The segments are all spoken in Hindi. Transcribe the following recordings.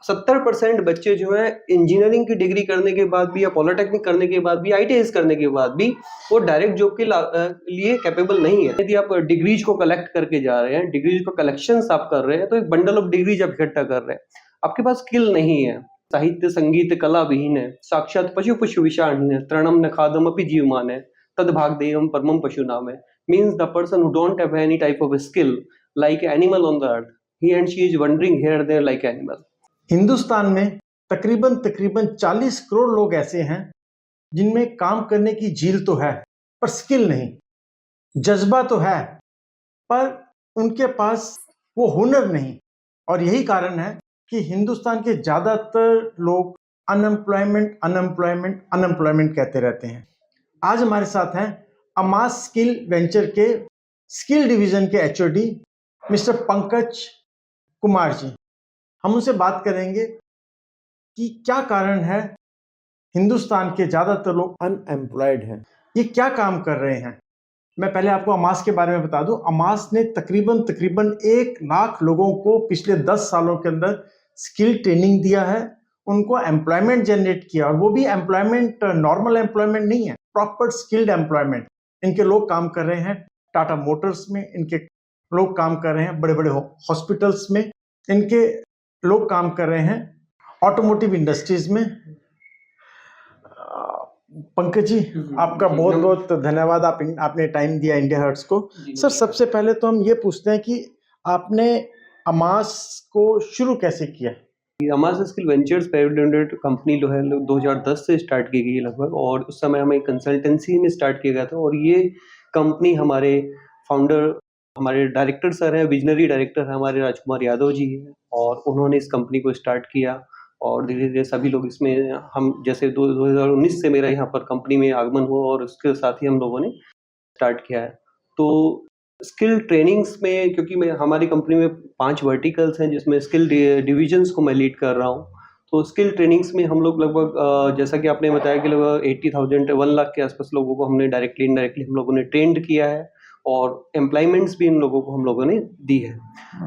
70% बच्चे जो है इंजीनियरिंग की डिग्री करने के बाद भी या पॉलिटेक्निक करने के बाद भी आईटीआई करने के बाद भी वो डायरेक्ट जॉब के लिए कैपेबल नहीं है। यदि आप डिग्रीज को कलेक्ट करके जा रहे हैं, डिग्रीज को कलेक्शन आप कर रहे हैं, तो एक बंडल ऑफ डिग्रीज आप इकट्ठा कर रहे हैं, आपके पास स्किल नहीं है। साहित्य संगीत कला विहीन है, साक्षात पशु पशु विषाण है, तृणम न खादम अपि जीवमान है, तद भाग देवम परमम पशु नाम है। Means the person who don't have any type of skill like animal on the earth, he and she is wandering here and there like animal. Hindustan में तकरीबन 40 करोड़ लोग ऐसे हैं जिनमें काम करने की झील तो है पर स्किल नहीं, जज्बा तो है पर उनके पास वो हुनर नहीं। और यही कारण है कि हिंदुस्तान के ज्यादातर लोग अनएम्प्लॉयमेंट कहते रहते हैं। आज हमारे साथ हैं अमास स्किल वेंचर के स्किल डिवीजन के एचओडी मिस्टर पंकज कुमार जी। हम उनसे बात करेंगे कि क्या कारण है हिंदुस्तान के ज्यादातर लोग अनएम्प्लॉयड हैं, ये क्या काम कर रहे हैं। मैं पहले आपको अमास के बारे में बता दूं। अमास ने तकरीबन 1 लाख लोगों को पिछले 10 सालों के अंदर स्किल ट्रेनिंग दिया है, उनको एम्प्लॉयमेंट जनरेट किया, और वो भी एम्प्लॉयमेंट नॉर्मल एम्प्लॉयमेंट नहीं है, प्रॉपर स्किल्ड एम्प्लॉयमेंट। इनके लोग काम कर रहे हैं टाटा मोटर्स में, इनके लोग काम कर रहे हैं बड़े बड़े हॉस्पिटल्स में, इनके लोग काम कर रहे हैं ऑटोमोटिव इंडस्ट्रीज में। पंकज जी, आपका बहुत बहुत धन्यवाद, आपने टाइम दिया इंडिया हर्ट्स को। सर, सबसे पहले तो हम ये पूछते हैं कि आपने अमास को शुरू कैसे किया। Amas skill ventures private limited company जो है 2010 से स्टार्ट की गई लगभग, और उस समय हमें कंसल्टेंसी में स्टार्ट किया गया था। और ये कंपनी हमारे फाउंडर, हमारे डायरेक्टर सर हैं, विजनरी डायरेक्टर है हमारे राजकुमार यादव जी हैं, और उन्होंने इस कंपनी को स्टार्ट किया। और धीरे धीरे सभी लोग इसमें, हम जैसे 2019 से मेरा यहाँ पर कंपनी में आगमन हुआ और उसके साथ ही हम लोगों ने स्टार्ट किया है। तो स्किल ट्रेनिंग्स में, क्योंकि मैं हमारी कंपनी में 5 वर्टिकल्स हैं जिसमें स्किल डिविजन्स को मैं लीड कर रहा हूँ। तो स्किल ट्रेनिंग्स में हम लोग लगभग जैसा कि आपने बताया कि लगभग 80,000 1 लाख के आसपास लोगों को हमने डायरेक्टली इनडायरेक्टली हम लोगों ने ट्रेंड किया है, और एम्प्लॉयमेंट्स भी इन लोगों को हम लोगों ने दी है।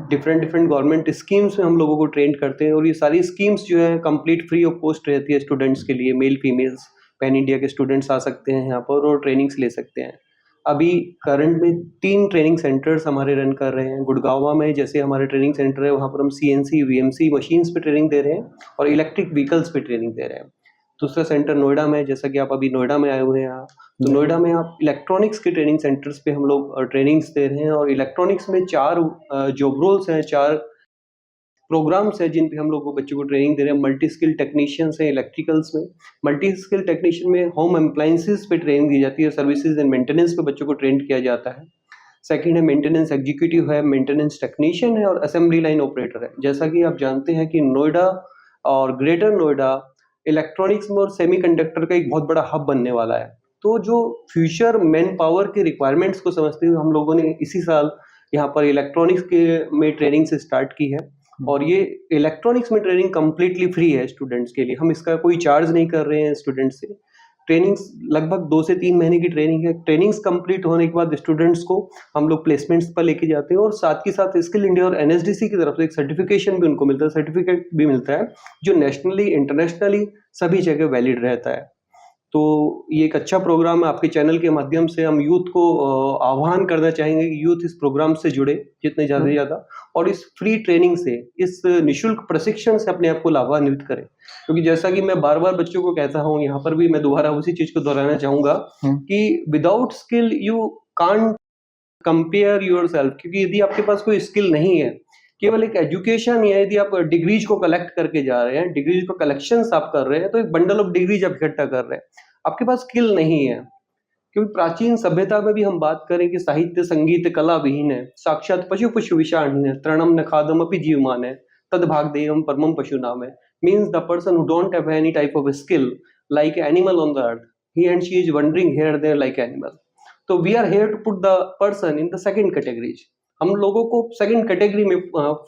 डिफरेंट गवर्नमेंट स्कीम्स में हम लोगों को ट्रेंड करते हैं, और ये सारी स्कीम्स जो है कंप्लीट फ्री ऑफ कॉस्ट रहती है स्टूडेंट्स के लिए। मेल फीमेल्स पैन इंडिया के स्टूडेंट्स आ सकते हैं यहाँ पर और ट्रेनिंग्स ले सकते हैं। अभी करंट में 3 ट्रेनिंग सेंटर्स हमारे रन कर रहे हैं। गुड़गांव में जैसे हमारे ट्रेनिंग सेंटर है, वहाँ पर हम CNC VMC मशीन्स पे ट्रेनिंग दे रहे हैं और इलेक्ट्रिक व्हीकल्स पे ट्रेनिंग दे रहे हैं। दूसरा सेंटर नोएडा में, जैसा कि आप अभी नोएडा में आए हुए हैं यहाँ, तो नोएडा में आप इलेक्ट्रॉनिक्स के ट्रेनिंग सेंटर्स पे हम लोग ट्रेनिंग्स दे रहे हैं। और इलेक्ट्रॉनिक्स में 4 जॉब रोल्स हैं, 4 प्रोग्राम्स हैं जिन पे हम लोग को बच्चों को ट्रेनिंग दे रहे हैं। मल्टी स्किल टेक्नीशियंस हैं इलेक्ट्रिकल्स में। मल्टी स्किल टेक्नीशियन में होम अप्लायंसेस पे ट्रेनिंग दी जाती है, सर्विसेज एंड मेंटेनेंस पे बच्चों को ट्रेन किया जाता है। सेकंड है मेंटेनेंस एग्जीक्यूटिव है, मेंटेनेंस टेक्नीशियन है, और असेंबली लाइन ऑपरेटर है। जैसा कि आप जानते हैं कि नोएडा और ग्रेटर नोएडा इलेक्ट्रॉनिक्स में और सेमीकंडक्टर का एक बहुत बड़ा हब बनने वाला है। तो जो फ्यूचर मैन पावर के रिक्वायरमेंट्स को समझते हुए हम लोगों ने इसी साल यहाँ पर इलेक्ट्रॉनिक्स के में ट्रेनिंग से स्टार्ट की है। और ये इलेक्ट्रॉनिक्स में ट्रेनिंग कम्प्लीटली फ्री है स्टूडेंट्स के लिए, हम इसका कोई चार्ज नहीं कर रहे हैं स्टूडेंट्स से। ट्रेनिंग्स लगभग 2 से 3 महीने की ट्रेनिंग है। ट्रेनिंग्स कंप्लीट होने के बाद स्टूडेंट्स को हम लोग प्लेसमेंट्स पर लेके जाते हैं, और साथ ही साथ स्किल इंडिया और NSDC की तरफ से एक सर्टिफिकेशन भी उनको मिलता है, सर्टिफिकेट भी मिलता है जो नेशनली इंटरनेशनली सभी जगह वैलिड रहता है। तो ये एक अच्छा प्रोग्राम है। आपके चैनल के माध्यम से हम यूथ को आह्वान करना चाहेंगे कि यूथ इस प्रोग्राम से जुड़े जितने ज़्यादा से ज़्यादा, और इस फ्री ट्रेनिंग से, इस निःशुल्क प्रशिक्षण से अपने आप को लाभान्वित करें। क्योंकि जैसा कि मैं बार बार बच्चों को कहता हूँ, यहाँ पर भी मैं दोबारा उसी चीज़ को दोहराना चाहूँगा कि without skill you can't compare yourself. क्योंकि यदि आपके पास कोई स्किल नहीं है, केवल एक एजुकेशन, या यदि आप डिग्रीज को कलेक्ट करके जा रहे हैं, डिग्रीज को कलेक्शंस आप कर रहे हैं, तो एक बंडल ऑफ डिग्रीज आप इकट्ठा कर रहे हैं, आपके पास स्किल नहीं है। क्योंकि प्राचीन सभ्यता में भी हम बात करें कि साहित्य संगीत कला विहीन है, साक्षात पशु पशु विषाण है, तृणम न खादम अपि जीवमान है, तद भाग देवम परमम पशु नाम है। Means the person who don't have any type of skill like animal on the earth, he and she is wandering here and there like animal. तो we are here to put the person in the second category. हम लोगों को सेकंड कैटेगरी में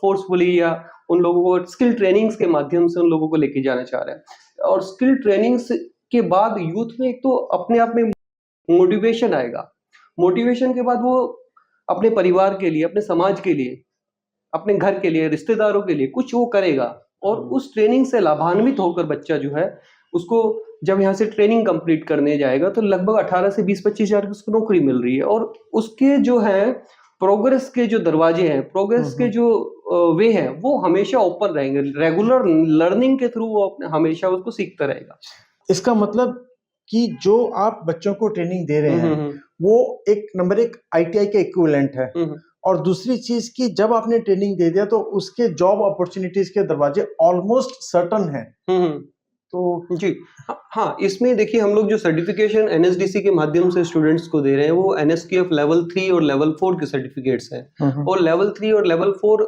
फोर्सफुली या उन लोगों को स्किल ट्रेनिंग्स के माध्यम से उन लोगों को लेके जाना चाह रहे हैं। और स्किल ट्रेनिंग्स के बाद यूथ में एक तो अपने आप में मोटिवेशन आएगा। मोटिवेशन के बाद वो अपने परिवार के लिए, अपने समाज के लिए, अपने घर के लिए, रिश्तेदारों के लिए कुछ वो करेगा। और उस ट्रेनिंग से लाभान्वित होकर बच्चा जो है उसको जब यहाँ से ट्रेनिंग कंप्लीट करने जाएगा तो लगभग 18 से 20-25 हजार की उसको नौकरी मिल रही है। और उसके जो है प्रोग्रेस के जो दरवाजे हैं, प्रोग्रेस के जो वे हैं, वो हमेशा ओपन रहेंगे। रेगुलर लर्निंग के थ्रू वो हमेशा उसको सीखता रहेगा। इसका मतलब कि जो आप बच्चों को ट्रेनिंग दे रहे हैं वो एक नंबर एक आईटीआई के इक्विवेलेंट है, और दूसरी चीज कि जब आपने ट्रेनिंग दे दिया तो उसके जॉब अपॉर्चुनिटीज के दरवाजे ऑलमोस्ट सर्टन है। तो जी हाँ, इसमें देखिए हम लोग जो सर्टिफिकेशन एनएसडीसी के माध्यम से स्टूडेंट्स को दे रहे हैं वो एनएसक्यूएफ लेवल 3 और लेवल 4 के सर्टिफिकेट्स हैं। और लेवल 3 और लेवल 4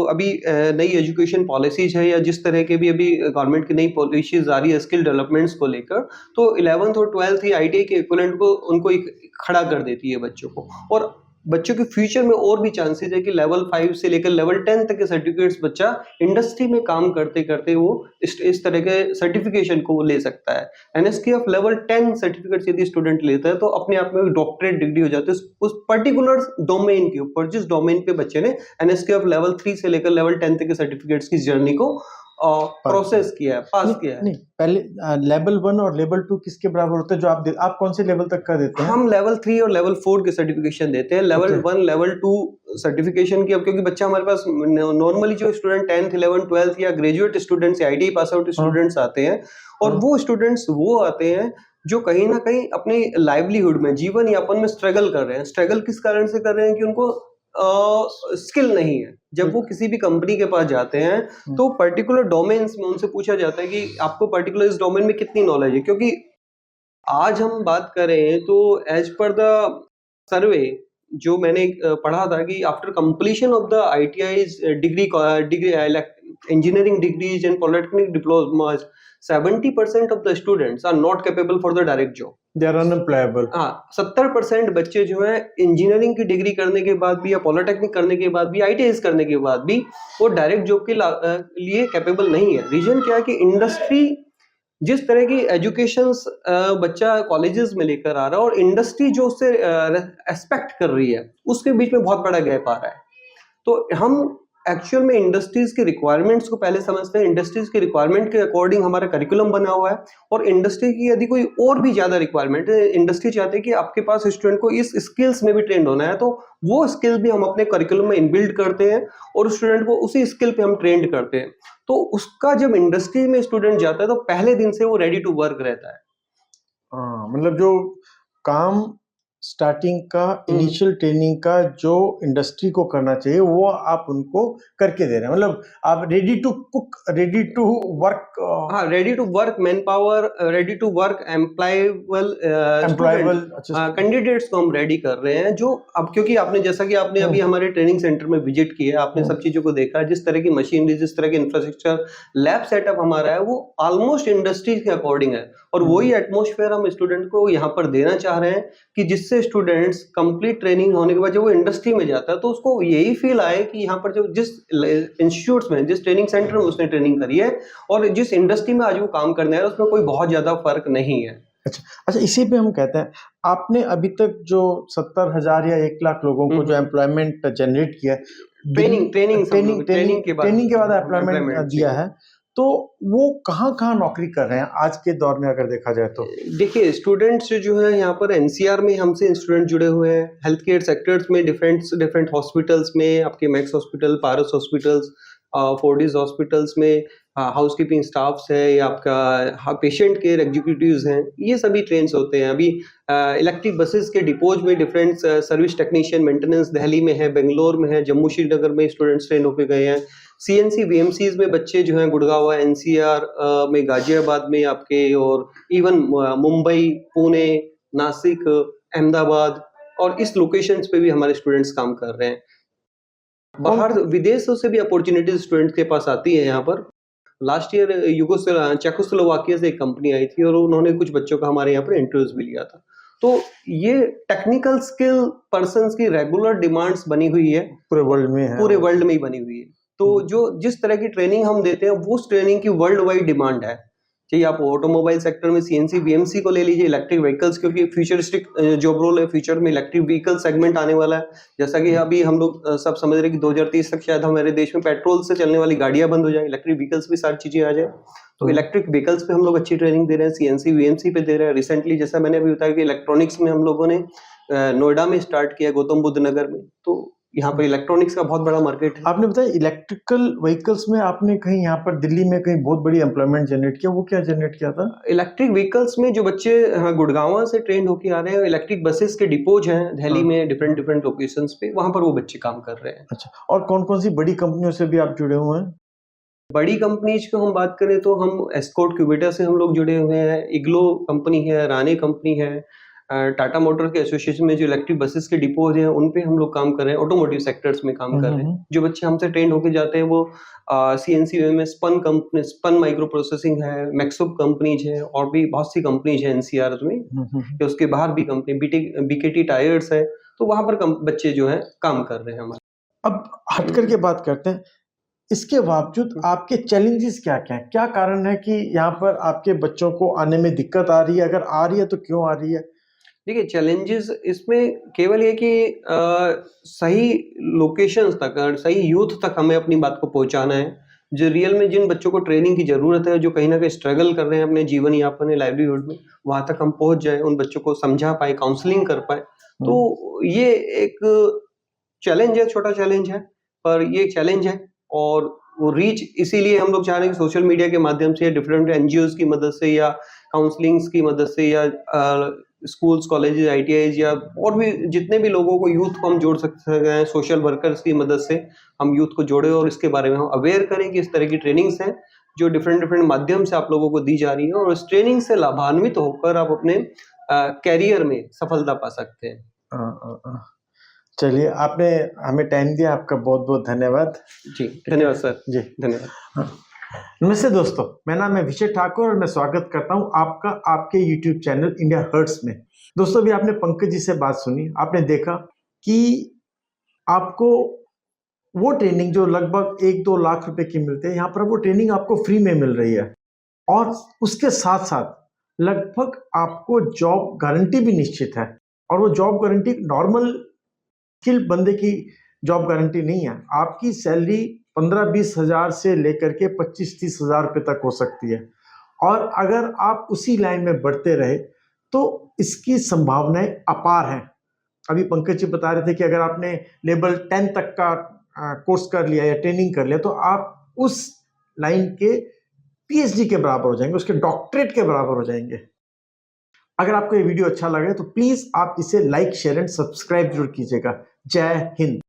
अभी नई एजुकेशन पॉलिसीज है या जिस तरह के भी अभी गवर्नमेंट की नई पॉलिसीज आ रही है स्किल डेवलपमेंट्स को लेकर, तो 11th और 12th ही आईटीआई के इक्विवेलेंट को उनको खड़ा कर देती है बच्चों को। और बच्चों के फ्यूचर में और भी चांसेस है कि लेवल 5 से लेकर लेवल 10 तक के सर्टिफिकेट्स बच्चा इंडस्ट्री में काम करते करते वो इस तरह के सर्टिफिकेशन को वो ले सकता है। एनएसक्यूएफ लेवल 10 सर्टिफिकेट्स यदि स्टूडेंट लेता है तो अपने आप में डॉक्टरेट डिग्री हो जाती है उस पर्टिकुलर डोमेन के ऊपर, जिस डोमेन पे बच्चे ने एनएसक्यूएफ लेवल 3 से लेकर लेवल 10 तक के सर्टिफिकेट्स की जर्नी को प्रोसेस किया है, पास किया है। नहीं, पहले लेवल 1 और लेवल 2 किसके बराबर होते हैं जो आप कौन से लेवल तक का देते हैं? हम लेवल 3 और लेवल 4 के सर्टिफिकेशन देते हैं। लेवल 1 लेवल 2 सर्टिफिकेशन की, अब क्योंकि बच्चा हमारे पास नॉर्मली जो स्टूडेंट 10th 11th 12th या ग्रेजुएट स्टूडेंट्स या आईटीआई पास आउट स्टूडेंट्स आते हैं, और वो स्टूडेंट्स वो आते हैं जो कहीं ना कहीं अपने लाइवलीहुड में, जीवन यापन में स्ट्रगल कर रहे हैं। स्ट्रगल किस कारण से कर रहे हैं कि उनको स्किल नहीं है। जब वो किसी भी कंपनी के पास जाते हैं तो पर्टिकुलर डोमेन्स में उनसे पूछा जाता है कि आपको पर्टिकुलर इस डोमेन में कितनी नॉलेज है। क्योंकि आज हम बात करें तो एज पर द सर्वे जो मैंने पढ़ा था कि after completion of the ITIs degree engineering degrees and polytechnic diplomas, 70% of the students are not capable for the direct job. They are unemployable. हाँ, 70% बच्चे जो हैं इंजीनियरिंग की डिग्री करने के बाद भी या पॉलिटेक्निक करने के बाद भी, आईटीआई करने के बाद भी वो डायरेक्ट जॉब के लिए कैपेबल नहीं है। रीजन क्या है कि इंडस्ट्री जिस तरह की एजुकेशन बच्चा कॉलेजेस में लेकर आ रहा है और इंडस्ट्री जो उससे एक्सपेक्ट कर रही है उसके बीच में बहुत बड़ा गैप आ रहा है। तो हम एक्चुअल में इंडस्ट्रीज के रिक्वायरमेंट्स को पहले समझते हैं। इंडस्ट्रीज के रिक्वायरमेंट के अकॉर्डिंग हमारा करिकुलम बना हुआ है, और इंडस्ट्री की यदि कोई और भी ज्यादा रिक्वायरमेंट है, इंडस्ट्री चाहते हैं कि आपके पास स्टूडेंट को इस स्किल्स में भी ट्रेंड होना है, तो वो स्किल भी हम अपने करिकुलम में इनबिल्ड करते हैं और स्टूडेंट को उसी स्किल पे हम ट्रेंड करते हैं। तो उसका जब इंडस्ट्री में स्टूडेंट जाता है तो पहले दिन से वो रेडी टू वर्क रहता है। मतलब जो काम स्टार्टिंग का इनिशियल ट्रेनिंग का जो इंडस्ट्री को करना चाहिए वो आप उनको करके दे रहे हैं। मतलब आप ready to cook, ready to work, हाँ, ready to work manpower, ready to work employable candidates को हम रेडी कर रहे हैं। जो अब क्योंकि आपने जैसा कि आपने अभी हमारे ट्रेनिंग सेंटर में विजिट किया, आपने सब चीजों को देखा, जिस तरह की मशीनरी, जिस तरह के इंफ्रास्ट्रक्चर, लैब सेटअप हमारा है वो ऑलमोस्ट इंडस्ट्री के अकॉर्डिंग है, और वही एटमोस्फेयर हम स्टूडेंट को यहाँ पर देना चाह रहे हैं कि जिससे स्टूडेंट्स कंप्लीट ट्रेनिंग होने के बाद जब वो इंडस्ट्री में जाता है तो उसको यही फील आए कि यहाँ पर जो जिस इंस्टीट्यूट्स में, जिस ट्रेनिंग सेंटर में उसने ट्रेनिंग करी है और जिस इंडस्ट्री में आज वो काम करने है उसमें कोई बहुत ज्यादा फर्क नहीं है। अच्छा, इसी पे हम कहते हैं आपने अभी तक जो 70,000 या 1 लाख लोगों को जो एम्प्लॉयमेंट जनरेट किया, ट्रेनिंग के बाद एम्प्लॉयमेंट दिया है, तो वो कहाँ नौकरी कर रहे हैं आज के दौर में अगर देखा जाए तो? देखिए, स्टूडेंट्स जो है यहाँ पर एनसीआर में हमसे स्टूडेंट जुड़े हुए हैं, हेल्थ केयर सेक्टर्स में, डिफरेंट हॉस्पिटल्स में, आपके मैक्स हॉस्पिटल, पारस हॉस्पिटल्स, फोर्टिस हॉस्पिटल्स में हाउसकीपिंग स्टाफ्स है या आपका पेशेंट केयर एग्जीक्यूटिव्स हैं, ये सभी ट्रेन्स होते हैं। अभी इलेक्ट्रिक बसेस के डिपोज में different service technician maintenance Delhi में है, बेंगलोर में है, जम्मू श्रीनगर में स्टूडेंट्स ट्रेन होकर गए हैं। सीएनसी वीएमसीज में बच्चे जो हैं गुड़गांव, एनसीआर में, गाजियाबाद में आपके, और इवन मुंबई, पुणे, नासिक, अहमदाबाद और इस लोकेशंस पे भी हमारे स्टूडेंट्स काम कर रहे हैं। बाहर विदेशों से भी अपॉर्चुनिटीज स्टूडेंट्स के पास आती है यहाँ पर। लास्ट ईयर चेकोस्लोवाकिया से एक कंपनी आई थी और उन्होंने कुछ बच्चों का हमारे यहाँ पर इंटरव्यूज भी लिया था। तो ये टेक्निकल स्किल पर्सन्स की रेगुलर डिमांड्स बनी हुई है, पूरे वर्ल्ड में ही बनी हुई है। तो जो जिस तरह की ट्रेनिंग हम देते हैं वो उस ट्रेनिंग की वर्ल्ड वाइड डिमांड है। चाहिए आप ऑटोमोबाइल सेक्टर में सीएनसी वीएमसी को ले लीजिए, इलेक्ट्रिक व्हीकल्स, क्योंकि फ्यूचरिस्टिक जॉब रोल है, फ्यूचर में इलेक्ट्रिक व्हीकल सेगमेंट आने वाला है। जैसा कि अभी हम लोग सब समझ रहे हैं कि 2030 तक शायद हमारे देश में पेट्रोल से चलने वाली गाड़ियां बंद हो जाए, इलेक्ट्रिक व्हीकल्स भी सारी चीजें आ जाए। तो इलेक्ट्रिक व्हीकल्स पे हम लोग अच्छी ट्रेनिंग दे रहे हैं, सीएनसी वीएमसी पे दे रहे हैं। रिसेंटली जैसा मैंने अभी बताया कि इलेक्ट्रॉनिक्स में हम लोगों ने नोएडा में स्टार्ट किया, गौतम बुद्ध नगर में। तो यहाँ पर इलेक्ट्रॉनिक्स का बहुत बड़ा मार्केट है। आपने बताया इलेक्ट्रिकल व्हीकल्स में आपने कहीं यहाँ पर दिल्ली में कहीं बहुत बड़ी एम्प्लॉयमेंट जनरेट किया, वो क्या जनरेट किया था? इलेक्ट्रिक व्हीकल्स में जो बच्चे गुड़गांव से ट्रेंड होके आ रहे हैं, इलेक्ट्रिक बसेस के डिपोज हैं दिल्ली में डिफरेंट डिफरेंट लोकेशंस पे, वहां पर वो बच्चे काम कर रहे हैं। अच्छा, और कौन कौन सी बड़ी कंपनियों से भी आप जुड़े हुए हैं? बड़ी कंपनीज को हम बात करें तो हम एस्कॉर्ट क्यूबेटा से हम लोग जुड़े हुए हैं, इग्लो कंपनी है, राने कंपनी है, टाटा मोटर के एसोसिएशन में जो इलेक्ट्रिक बसेस के डिपोज हैं उन पे हम लोग काम कर रहे हैं, ऑटोमोटिव सेक्टर्स में काम कर रहे हैं। जो बच्चे हमसे ट्रेंड होके जाते हैं वो सीएनसी में spun company, spun micro processing है, मैक्सुप कंपनीज है, और भी बहुत सी कंपनीज है एनसीआर में, या उसके बाहर भी कंपनी बीकेटी टायर्स है। तो वहां पर बच्चे जो है काम कर रहे हैं हमारे। अब हट करके बात करते हैं, इसके बावजूद आपके चैलेंजेस क्या क्या है? क्या कारण है कि यहाँ पर आपके बच्चों को आने में दिक्कत आ रही है? अगर आ रही है तो क्यों आ रही है? देखिए, चैलेंजेस इसमें केवल ये कि सही लोकेशंस तक और सही यूथ तक हमें अपनी बात को पहुंचाना है। जो रियल में जिन बच्चों को ट्रेनिंग की ज़रूरत है, जो कहीं न कहीं स्ट्रगल कर रहे हैं अपने जीवन यापन में, लाइवलीहुड में, वहाँ तक हम पहुँच जाएँ, उन बच्चों को समझा पाएँ, काउंसलिंग कर पाएँ। तो ये एक चैलेंज है, छोटा चैलेंज है, पर ये एक चैलेंज है। और वो रीच इसीलिए हम लोग चाह रहे हैं कि सोशल मीडिया के माध्यम से, डिफरेंट एनजीओज़ की मदद से, या काउंसलिंग्स की मदद से, या स्कूल्स, कॉलेजेस, आईटीआईज, या और भी जितने भी लोगों को, यूथ को हम जोड़ सकते हैं, सोशल वर्कर्स की मदद से हम यूथ को जोड़े और इसके बारे में हम अवेयर करें कि इस तरह की ट्रेनिंग्स हैं जो डिफरेंट डिफरेंट माध्यम से आप लोगों को दी जा रही है, और उस ट्रेनिंग से लाभान्वित होकर आप अपने कैरियर में सफलता पा सकते हैं। चलिए, आपने हमें टाइम दिया, आपका बहुत बहुत धन्यवाद। जी धन्यवाद सर। जी धन्यवाद। नमस्ते दोस्तों, मेरा नाम है विजय ठाकुर और मैं स्वागत करता हूं आपका आपके YouTube चैनल इंडिया हर्ट्स में। दोस्तों, अभी आपने पंकज जी से बात सुनी, आपने देखा कि आपको वो ट्रेनिंग जो लगभग 1-2 लाख रुपए की मिलती है, यहाँ पर वो ट्रेनिंग आपको फ्री में मिल रही है, और उसके साथ साथ लगभग आपको जॉब गारंटी भी निश्चित है। और वो जॉब गारंटी नॉर्मल स्किल बंदे की जॉब गारंटी नहीं है। आपकी सैलरी 15-20 हज़ार से लेकर के 25-30 हज़ार रुपये तक हो सकती है, और अगर आप उसी लाइन में बढ़ते रहे तो इसकी संभावनाएं अपार हैं। अभी पंकज जी बता रहे थे कि अगर आपने लेवल 10 तक का कोर्स कर लिया या ट्रेनिंग कर लिया तो आप उस लाइन के पीएचडी के बराबर हो जाएंगे, उसके डॉक्टरेट के बराबर हो जाएंगे। अगर आपको ये वीडियो अच्छा लगे तो प्लीज आप इसे लाइक, शेयर एंड सब्सक्राइब जरूर कीजिएगा। जय हिंद।